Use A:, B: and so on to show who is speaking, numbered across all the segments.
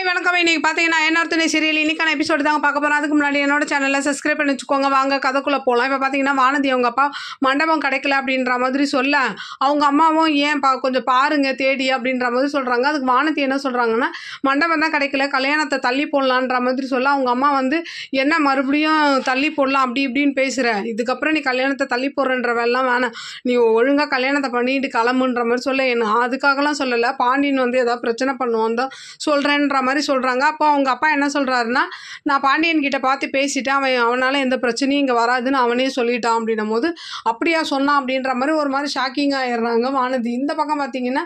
A: வணக்கம். இன்னைக்கு பார்த்தீங்கன்னா என்ன துணை சீரியல் இன்னைக்கான எபிசோடு தாங்க பார்க்க போகிறோம். அதுக்கு முன்னாடி என்னோட சேனலில் சப்ஸ்கிரைப் பண்ணி வச்சுக்கோங்க. வாங்க கதைக்குள்ளே போகலாம். இப்போ பார்த்தீங்கன்னா வானதி அவங்க அப்பா மண்டபம் கிடைக்கல அப்படின்ற மாதிரி சொல்ல, அவங்க அம்மாவும் ஏன் கொஞ்சம் பாருங்க தேடி அப்படின்ற மாதிரி சொல்கிறாங்க. அதுக்கு வானதி என்ன சொல்கிறாங்கன்னா, மண்டபம் தான் கிடைக்கல, கல்யாணத்தை தள்ளி போடலான்ற மாதிரி சொல்ல, அவங்க அம்மா வந்து என்ன மறுபடியும் தள்ளி போடலாம் அப்படி இப்படின்னு பேசுகிற, இதுக்கப்புறம் நீ கல்யாணத்தை தள்ளி போடுறன்ற வேலாம் வேணாம், நீ ஒழுங்காக கல்யாணத்தை பண்ணிட்டு கிளம்புன்ற மாதிரி சொல்ல, என்ன அதுக்காகலாம் சொல்லலை, பாண்டியன் வந்து ஏதாவது பிரச்சனை பண்ணுவான் தான் சொல்கிறேன்ற மாதிரி சொல்கிறாங்க. அப்போ அவங்க அப்பா என்ன சொல்கிறாருன்னா, நான் பாண்டியன் கிட்ட பார்த்து பேசிட்டேன், அவனால் எந்த பிரச்சனையும் இங்கே வராதுன்னு அவனே சொல்லிட்டான் அப்படின்னும் போது, அப்படியா சொன்னான் அப்படின்ற மாதிரி ஒரு மாதிரி ஷாக்கிங் ஆகிடுறாங்க வானதி. இந்த பக்கம் பார்த்தீங்கன்னா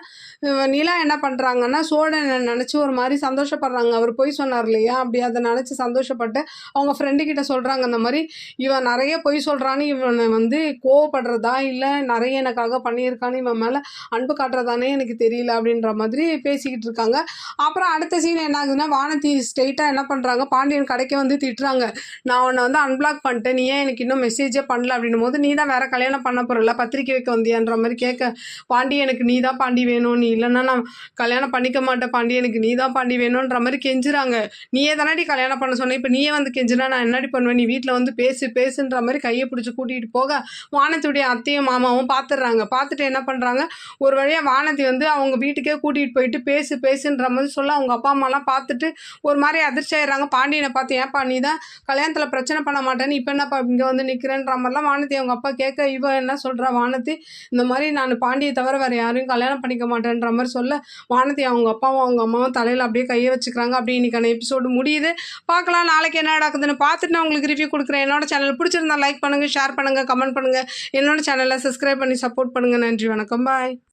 A: நிலா என்ன பண்ணுறாங்கன்னா, சோழனை நினச்சி ஒரு மாதிரி சந்தோஷப்படுறாங்க. அவர் போய் சொன்னார் இல்லையா, அப்படி அதை நினச்சி சந்தோஷப்பட்டு அவங்க ஃப்ரெண்டு கிட்ட சொல்கிறாங்க, இந்த மாதிரி இவன் நிறைய பொய் சொல்கிறான்னு, இவனை வந்து கோவப்படுறதா இல்லை நிறைய எனக்காக பண்ணியிருக்கான்னு இவன் மேலே அன்பு காட்டுறதானே எனக்கு தெரியல அப்படின்ற மாதிரி பேசிக்கிட்டு இருக்காங்க. அப்புறம் அடுத்த சீன் என்ன ஆகுதுன்னா, வானதி ஸ்ட்ரெயிட்டாக என்ன பண்ணுறாங்க, பாண்டியன் கடைக்கு வந்து திட்டுறாங்க, நான் உன்னை வந்து அன்பிளாக் பண்ணிட்டேன், நீ ஏன் எனக்கு இன்னும் மெசேஜே பண்ணல அப்படின்னும் போது, நீ தான் வேறு கல்யாணம் பண்ண போகிறல, பத்திரிக்கை வைக்க வந்தியான்ற மாதிரி கேட்க, பாண்டி எனக்கு நீ தான் பாண்டி வேணும், நீ இல்லைன்னா நான் கல்யாணம் பண்ணிக்க மாட்டேன் பாண்டி, எனக்கு நீ தான் பாண்டி வேணுன்ற மாதிரி கெஞ்சுறாங்க. நீயே தானடி கல்யாணம் பண்ண சொன்னேன், இப்போ நீயே வந்து கெஞ்சுனா நான் என்னடி பண்ணுவேன், நீ வீட்டில் வந்து பேசுன்ற மாதிரி கையை பிடிச்சி கூட்டிகிட்டு போக, வானத்துடைய அத்தையும் மாமாவும் பார்த்துடுறாங்க. பார்த்துட்டு என்ன பண்ணுறாங்க, ஒரு வழியாக வானதி வந்து அவங்க வீட்டுக்கே கூட்டிகிட்டு போயிட்டு பேசுன்ற மாதிரி சொல்ல, அவங்க அப்பா அம்மாலாம் பார்த்துட்டு ஒரு மாதிரி அதிர்ச்சி ஆயிடுறாங்க. பாண்டியனை பார்த்து, ஏன்ப்பா நீ தான் கல்யாணத்தில் பிரச்சனை பண்ண மாட்டேன்னு இப்போ என்னப்பா இங்கே வந்து நிற்கிறேன்ற மாதிரிலாம் வானதி அவங்க அப்பா கேட்க, இவ என்ன சொல்கிறா வானதி, இந்த மாதிரி நான் பாண்டியை தவிர வேறு யாரையும் கல்யாணம் பண்ணிக்க மாட்டேன்ற மாதிரி சொல்ல, வானதி அவங்க அப்பாவும் அவங்க அம்மாவும் தலையில் அப்படியே கையை வச்சுக்கிறாங்க. அப்படி இன்னைக்கான எபிசோடு முடியுது. பார்க்கலாம் நாளைக்கு என்ன நடக்குதுன்னு பார்த்துட்டு நான் உங்களுக்கு ரிவ்யூ கொடுக்குறேன். என்னோட சேனல் பிடிச்சிருந்தா லைக் பண்ணுங்கள், ஷேர் பண்ணுங்கள், கமெண்ட் பண்ணுங்கள். என்னோட சேனலை சப்ஸ்கிரைப் பண்ணி சப்போர்ட் பண்ணுங்கள். நன்றி, வணக்கம், பாய்.